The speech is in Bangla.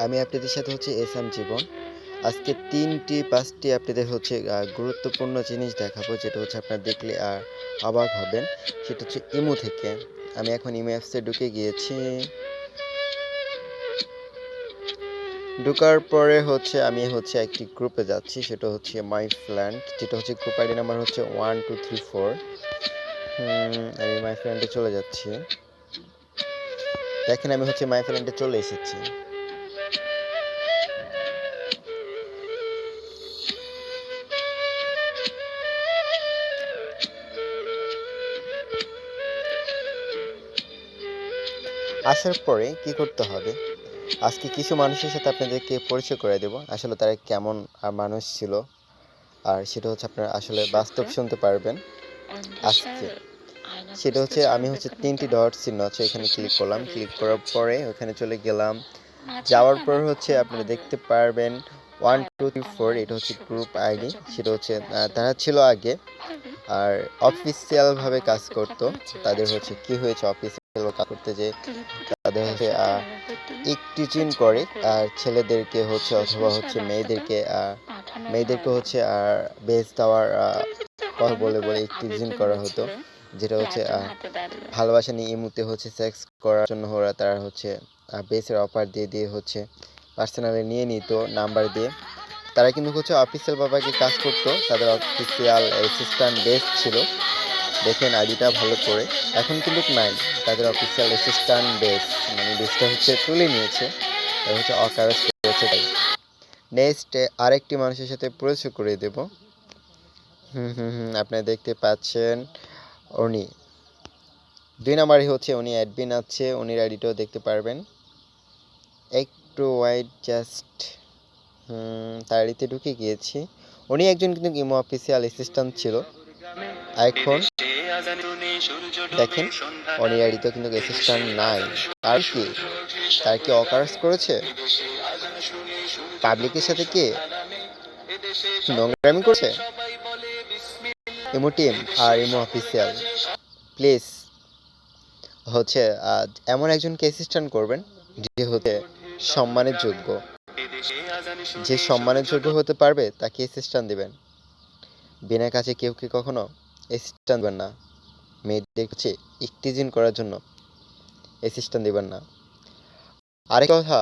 আমি আপনাদের সাথে এসাম জীবন। আজকে ৩টি ৫টি আপনাদের গুরুত্বপূর্ণ জিনিস দেখাবো যেটা আপনারা দেখলে অবাক হবেন। সেটা ইমো থেকে। আমি এখন ইমো অ্যাপসে ঢুকে গিয়েছি। ঢোকার পরে আমি একটি গ্রুপে যাচ্ছি। সেটা মাই ফ্রেন্ড, যেটা গ্রুপ আইডি নাম্বার 1 2 3 4। আমি মাই ফ্রেন্ডে চলে যাচ্ছি। দেখেন আমি মাই ফ্রেন্ডে চলে এসেছি। আসার পরে কি করতে হবে? আজকে কিছু মানুষের সাথে আপনাদেরকে পরিচয় করে দেব। আসলে তারা কেমন মানুষ ছিল। আর সেটা আপনারা আসলে বাস্তব শুনতে পারবেন আজকে। সেটা আমি ৩টি ডট চিহ্ন আছে, এখানে ক্লিক করলাম। ক্লিক করার পরে ওখানে চলে গেলাম। যাওয়ার পর আপনারা দেখতে পারবেন 1 2 3 4, এটা গ্রুপ আইডি। সেটা তারা ছিল আগে আর অফিসিয়াল ভাবে কাজ করতো। তাদের কি হয়েছে অফিসিয়াল কাজ করতে, যে তাদের একটিচিন করে আর ছেলেদেরকে অথবা মেয়েদেরকে আর বেস দেওয়ার কথা বলে বলে একটিচিন করা হতো, যেটা ভালোবাসা নিয়ে ইমুতে সেক্স করার জন্য ওরা তারা বেসের অফার দিয়ে দিয়ে পার্সোনালি নিয়ে নিত নাম্বার দিয়ে। তারা কিন্তু অফিসিয়াল বাবাকে কাজ করতো, তাদের অফিসিয়াল অ্যাসিস্ট্যান্ট বেস ছিল। দেখেন আইডিটা ভালো করে, এখন কিন্তু নাই তাদের অফিসিয়াল অ্যাসিস্ট্যান্ট বেস, মানে বেসটা তুলে নিয়েছে, অকারেজ করেছে। তাই নেক্সট আরেকটি মানুষের সাথে পরিচয় করে দেব। আপনারা দেখতে পাচ্ছেন উনি 2 নাম্বারে উনি অ্যাডমিন আছে, উনির আইডিটাও দেখতে পারবেন। একটু ওয়াইড জাস্ট তার আইডিতে ঢুকে গিয়েছি। উনি একজন কিন্তু ইমো অফিসিয়াল অ্যাসিস্ট্যান্ট ছিল। এখন দেখেন উনির আইডিতে কিন্তু অ্যাসিস্ট্যান্ট নাই। তার কি অকারেজ করেছে? পাবলিকের সাথে কি নোংরামি করছে? ইমো টিম আর ইমো অফিসিয়াল, প্লিজ এমন একজনকে অ্যাসিস্ট্যান্ট করবেন যে সম্মানের যোগ্য। যে সম্মানের যোগ্য হতে পারবে তাকে অ্যাসিস্ট্যান্ট দিবেন। বিনা কাজে কেউ কি কখনো অ্যাসিস্ট্যান্ট দিবেন না। মেয়েদের ইকটিজিন করার জন্য অ্যাসিস্ট্যান্ট দিবেন না। আরেক কথা,